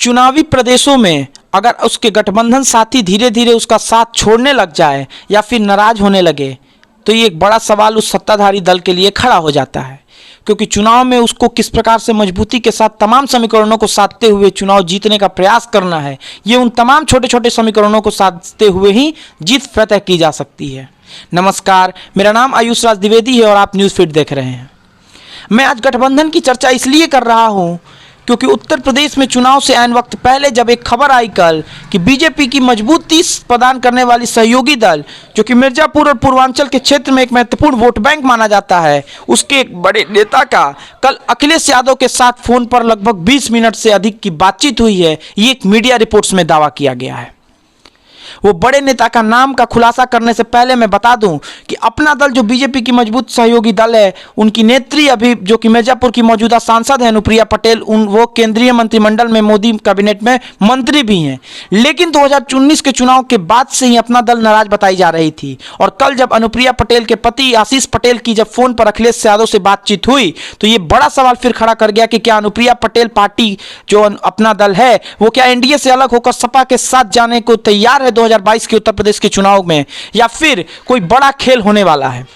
चुनावी प्रदेशों में अगर उसके गठबंधन साथी धीरे धीरे उसका साथ छोड़ने लग जाए या फिर नाराज होने लगे तो ये एक बड़ा सवाल उस सत्ताधारी दल के लिए खड़ा हो जाता है, क्योंकि चुनाव में उसको किस प्रकार से मजबूती के साथ तमाम समीकरणों को साधते हुए चुनाव जीतने का प्रयास करना है। ये उन तमाम छोटे छोटे समीकरणों को साधते हुए ही जीत फतह की जा सकती है। नमस्कार, मेरा नाम आयुष राज द्विवेदी है और आप न्यूज़ फीड देख रहे हैं। मैं आज गठबंधन की चर्चा इसलिए कर रहा हूँ क्योंकि उत्तर प्रदेश में चुनाव से ऐन वक्त पहले जब एक खबर आई कल कि बीजेपी की मजबूती प्रदान करने वाली सहयोगी दल, जो कि मिर्जापुर और पूर्वांचल के क्षेत्र में एक महत्वपूर्ण वोट बैंक माना जाता है, उसके एक बड़े नेता का कल अखिलेश यादव के साथ फोन पर लगभग 20 मिनट से अधिक की बातचीत हुई है। ये एक मीडिया रिपोर्ट्स में दावा किया गया है। वो बड़े नेता का नाम का खुलासा करने से पहले मैं बता दूं कि अपना दल जो बीजेपी की मजबूत सहयोगी दल है, उनकी नेत्री अभी जो कि मिर्जापुर की मौजूदा सांसद है अनुप्रिया पटेल, वो केंद्रीय मंत्रिमंडल में मोदी कैबिनेट में मंत्री भी हैं। लेकिन 2019 के चुनाव के बाद से ही अपना दल नाराज बताई जा रही थी और कल जब अनुप्रिया पटेल के पति आशीष पटेल की जब फोन पर अखिलेश यादव से बातचीत हुई तो ये बड़ा सवाल फिर खड़ा कर गया कि क्या अनुप्रिया पटेल पार्टी जो अपना दल है वो क्या एनडीए से अलग होकर सपा के साथ जाने को तैयार है 2022 के उत्तर प्रदेश के चुनाव में, या फिर कोई बड़ा खेल होने वाला है।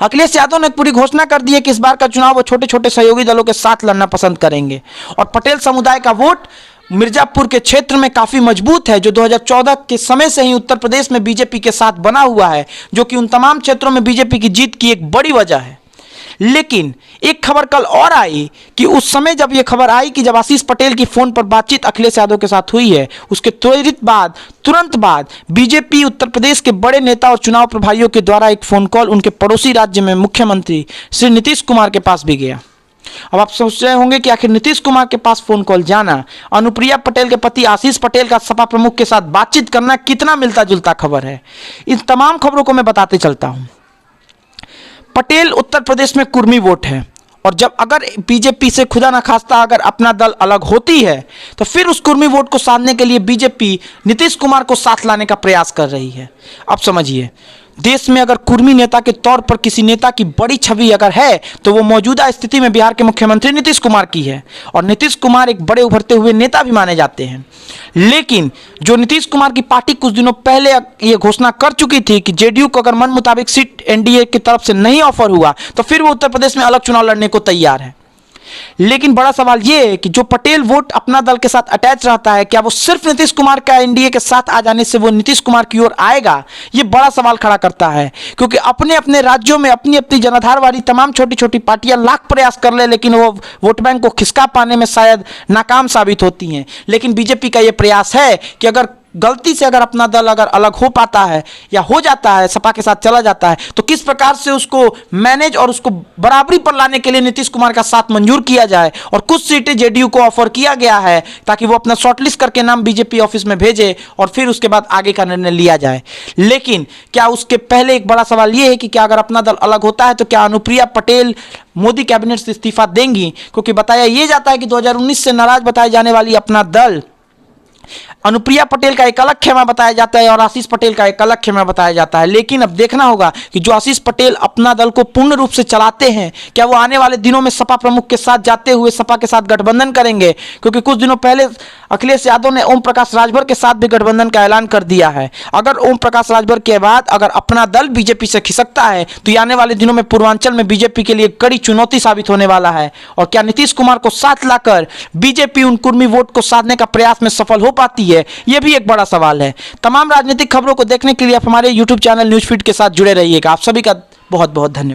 अखिलेश यादव ने पूरी घोषणा कर दी है कि इस बार का चुनाव वो छोटे छोटे सहयोगी दलों के साथ लड़ना पसंद करेंगे और पटेल समुदाय का वोट मिर्जापुर के क्षेत्र में काफी मजबूत है, जो 2014 के समय से ही उत्तर प्रदेश में बीजेपी के साथ बना हुआ है, जो कि उन तमाम क्षेत्रों में बीजेपी की जीत की एक बड़ी वजह है। लेकिन एक खबर कल और आई कि उस समय जब यह खबर आई कि जब आशीष पटेल की फोन पर बातचीत अखिलेश यादव के साथ हुई है, उसके तुरंत बाद बीजेपी उत्तर प्रदेश के बड़े नेता और चुनाव प्रभारियों के द्वारा एक फोन कॉल उनके पड़ोसी राज्य में मुख्यमंत्री श्री नीतीश कुमार के पास भी गया। अब आप सोच रहे होंगे कि आखिर नीतीश कुमार के पास फोन कॉल जाना, अनुप्रिया पटेल के पति आशीष पटेल का सपा प्रमुख के साथ बातचीत करना कितना मिलता जुलता खबर है। इन तमाम खबरों को मैं बताते चलता हूं। पटेल उत्तर प्रदेश में कुर्मी वोट है और जब अगर बीजेपी से खुदा न खास्ता अगर अपना दल अलग होती है तो फिर उस कुर्मी वोट को साधने के लिए बीजेपी नीतीश कुमार को साथ लाने का प्रयास कर रही है। अब समझिए, देश में अगर कुर्मी नेता के तौर पर किसी नेता की बड़ी छवि अगर है तो वो मौजूदा स्थिति में बिहार के मुख्यमंत्री नीतीश कुमार की है और नीतीश कुमार एक बड़े उभरते हुए नेता भी माने जाते हैं। लेकिन जो नीतीश कुमार की पार्टी कुछ दिनों पहले ये घोषणा कर चुकी थी कि जेडीयू को अगर मन मुताबिक सीट एनडीए की तरफ से नहीं ऑफर हुआ तो फिर वो उत्तर प्रदेश में अलग चुनाव लड़ने को तैयार है। लेकिन बड़ा सवाल यह है कि जो पटेल वोट अपना दल के साथ अटैच रहता है, क्या वो सिर्फ नीतीश कुमार का एनडीए के साथ आ जाने से वो नीतीश कुमार की ओर आएगा? ये बड़ा सवाल खड़ा करता है, क्योंकि अपने अपने राज्यों में अपनी अपनी जनाधार वाली तमाम छोटी छोटी पार्टियां लाख प्रयास कर ले लेकिन वो वोट बैंक को खिसका पाने में शायद नाकाम साबित होती हैं। लेकिन बीजेपी का ये प्रयास है कि अगर गलती से अगर अपना दल अगर अलग हो पाता है या हो जाता है, सपा के साथ चला जाता है, तो किस प्रकार से उसको मैनेज और उसको बराबरी पर लाने के लिए नीतीश कुमार का साथ मंजूर किया जाए। और कुछ सीटें जेडीयू को ऑफर किया गया है ताकि वो अपना शॉर्टलिस्ट करके नाम बीजेपी ऑफिस में भेजे और फिर उसके बाद आगे का निर्णय लिया जाए। लेकिन क्या उसके पहले एक बड़ा सवाल ये है कि क्या अगर अपना दल अलग होता है तो क्या अनुप्रिया पटेल मोदी कैबिनेट से इस्तीफा देंगी? क्योंकि बताया यह जाता है कि 2019 से नाराज बताए जाने वाली अपना दल, अनुप्रिया पटेल का एक अलग खेमा बताया जाता है और आशीष पटेल का एक अलग खेमा बताया जाता है। लेकिन अब देखना होगा कि जो आशीष पटेल अपना दल को पूर्ण रूप से चलाते हैं, क्या वो आने वाले दिनों में सपा प्रमुख के साथ जाते हुए सपा के साथ गठबंधन करेंगे? क्योंकि कुछ दिनों पहले अखिलेश यादव ने ओम प्रकाश राजभर के साथ भी गठबंधन का ऐलान कर दिया है। अगर ओम प्रकाश राजभर के बाद अगर अपना दल बीजेपी से खिसकता है तो ये आने वाले दिनों में पूर्वांचल में बीजेपी के लिए कड़ी चुनौती साबित होने वाला है। और क्या नीतीश कुमार को साथ लाकर बीजेपी उन कुर्मी वोट को साधने का प्रयास में सफल हो पाती है? यह भी एक बड़ा सवाल है। तमाम राजनीतिक खबरों को देखने के लिए आप हमारे YouTube चैनल न्यूज़ फीड के साथ जुड़े रहिएगा। आप सभी का बहुत बहुत धन्यवाद।